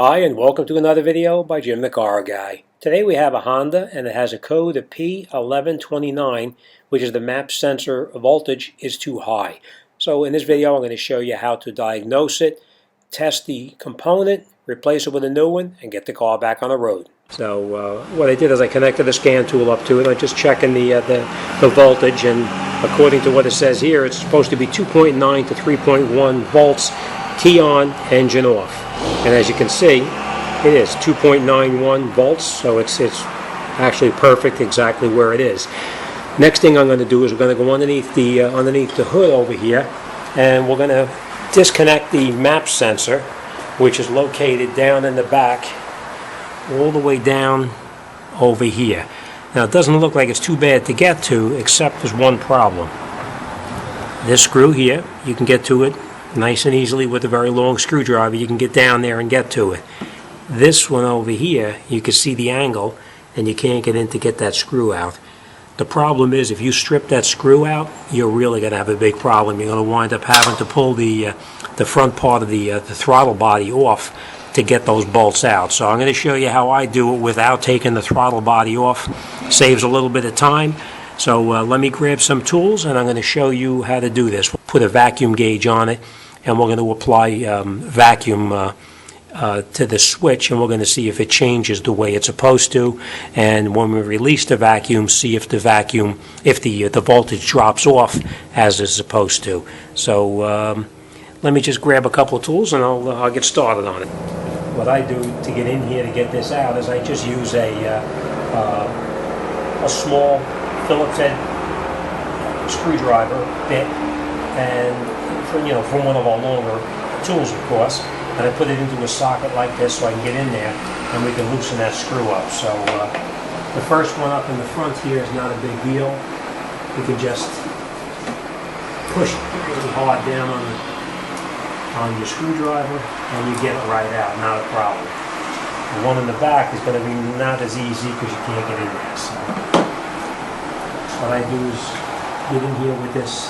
Hi, and welcome to another video by Jimthecarguy. Today we have a Honda and it has a code of P1129, which is the map sensor voltage is too high. So in this video I'm going to show you how to diagnose it, test the component, replace it with a new one, and get the car back on the road. So what I did is I connected the scan tool up to it. I'm just checking the voltage, and according to what it says here, it's supposed to be 2.9 to 3.1 volts, key on, engine off. And as you can see, it is 2.91 volts, so it's actually perfect exactly where it is. Next thing I'm going to do is we're going to go underneath the hood over here, and we're going to disconnect the map sensor, which is located down in the back, all the way down over here. Now it doesn't look like it's too bad to get to, except there's one problem. This screw here, you can get to it nice and easily with a very long screwdriver. You can get down there and get to it. This one over here, you can see the angle and you can't get in to get that screw out. The problem is if you strip that screw out, you're really going to have a big problem. You're going to wind up having to pull the front part of the throttle body off to get those bolts out. So I'm going to show you how I do it without taking the throttle body off. Saves a little bit of time. So let me grab some tools and I'm going to show you how to do this. We'll put a vacuum gauge on it and we're going to apply vacuum to the switch, and we're going to see if it changes the way it's supposed to. And when we release the vacuum, see if the voltage drops off as it's supposed to. So let me just grab a couple of tools and I'll get started on it. What I do to get in here to get this out is I just use a small Phillips head screwdriver bit, and from one of our longer tools, of course, and I put it into a socket like this so I can get in there and we can loosen that screw up. So the first one up in the front here is not a big deal. You can just push really hard down on your screwdriver and you get it right out, not a problem. The one in the back is going to be not as easy because you can't get in there. So what I do is get in here with this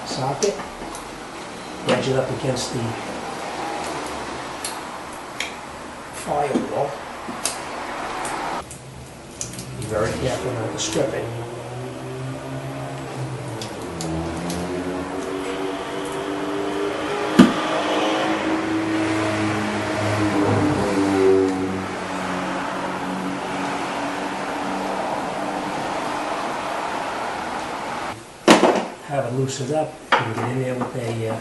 socket, wedge it up against the firewall. Be very careful not to strip it. Have it loosened up. You can get in there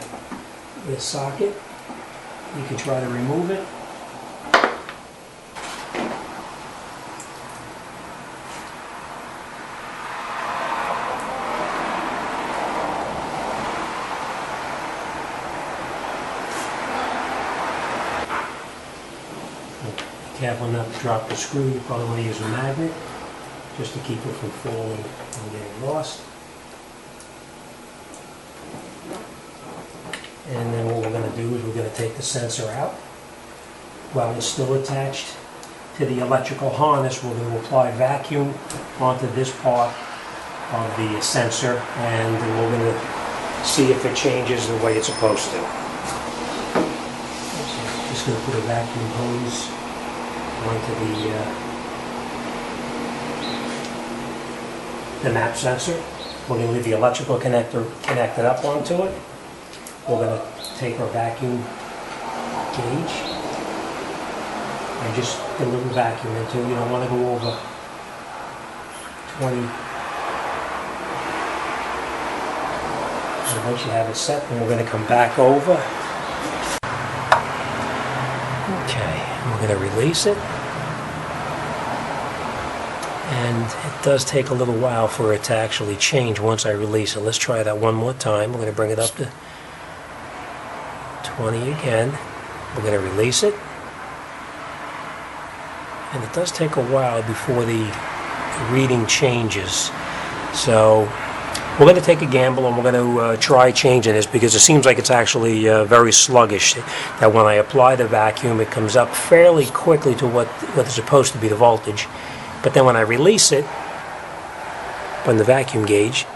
with a socket. You can try to remove it. Be careful not to drop the screw. You probably want to use a magnet just to keep it from falling and getting lost. And then what we're going to do is we're going to take the sensor out. While it's still attached to the electrical harness, we're going to apply vacuum onto this part of the sensor, and we're going to see if it changes the way it's supposed to. So just going to put a vacuum hose onto the map sensor. We're going to leave the electrical connector connected up onto it. We're going to take our vacuum gauge and just get a little vacuum into it. You don't want to go over 20. And once you have it set, then we're going to come back over. Okay, and we're going to release it. And it does take a little while for it to actually change once I release it. Let's try that one more time. We're going to bring it up to 20 again. We're going to release it. And it does take a while before the reading changes. So we're going to take a gamble and we're going to try changing this, because it seems like it's actually very sluggish. That when I apply the vacuum, it comes up fairly quickly to what is supposed to be the voltage. But then when I release it from the vacuum gauge,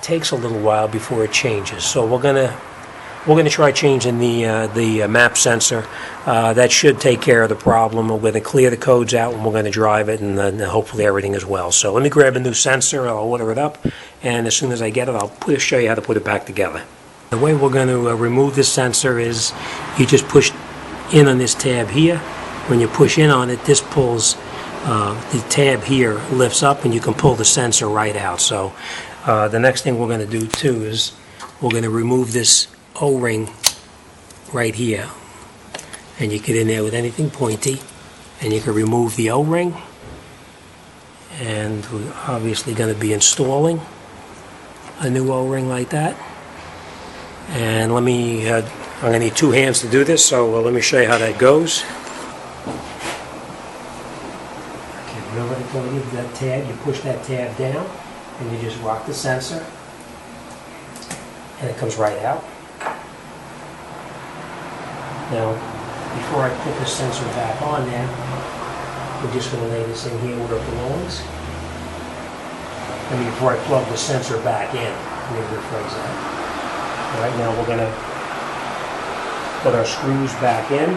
takes a little while before it changes. So we're gonna try changing the map sensor. That should take care of the problem. We're gonna clear the codes out and we're gonna drive it, and then hopefully everything is well. So let me grab a new sensor. I'll order it up, and as soon as I get it, I'll show you how to put it back together. The way we're going to remove this sensor is you just push in on this tab here. When you push in on it, this pulls the tab here, lifts up, and you can pull the sensor right out. So the next thing we're going to do too is we're going to remove this O-ring right here, and you get in there with anything pointy and you can remove the O-ring. And we're obviously going to be installing a new O-ring like that. And I'm going to need two hands to do this, so let me show you how that goes. Okay, remember I told you that tab, you push that tab down and you just rock the sensor and it comes right out. Now, before I put the sensor back on there, we're just going to lay this in here where it belongs. I mean, before I plug the sensor back in, let me rephrase that. Right now we're going to put our screws back in.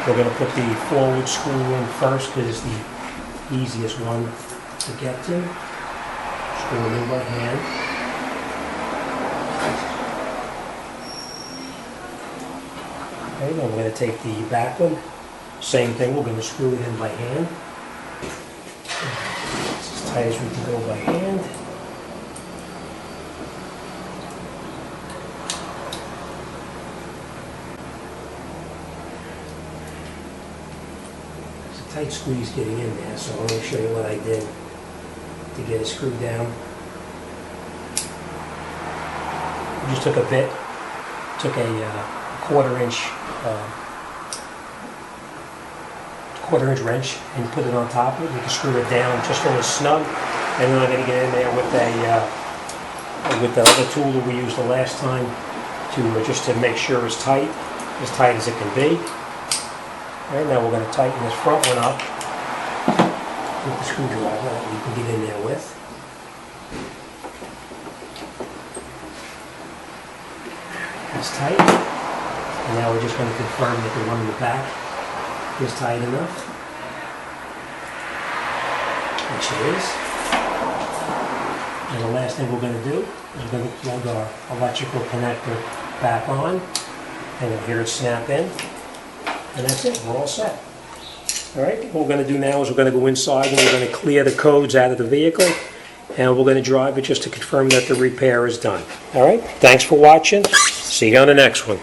We're going to put the forward screw in first because it's the easiest one to get to. Screw it in by hand. Okay, then we're going to take the back one. Same thing, we're going to screw it in by hand. It's as tight as we can go by hand. Tight squeeze getting in there, so let me show you what I did to get it screwed down. I just took a bit, took a quarter-inch wrench and put it on top of it. You can screw it down just so it's snug, and then I'm going to get in there with the other tool that we used the last time just to make sure it's tight as it can be. Alright, now we're going to tighten this front one up with the screwdriver that we can get in there with. That's tight. And now we're just going to confirm that the one in the back is tight enough, which it is. And the last thing we're going to do is we're going to plug our electrical connector back on, and you'll hear it snap in. And that's it, we're all set. Alright, what we're going to do now is we're going to go inside and we're going to clear the codes out of the vehicle, and we're going to drive it just to confirm that the repair is done. Alright, thanks for watching. See you on the next one.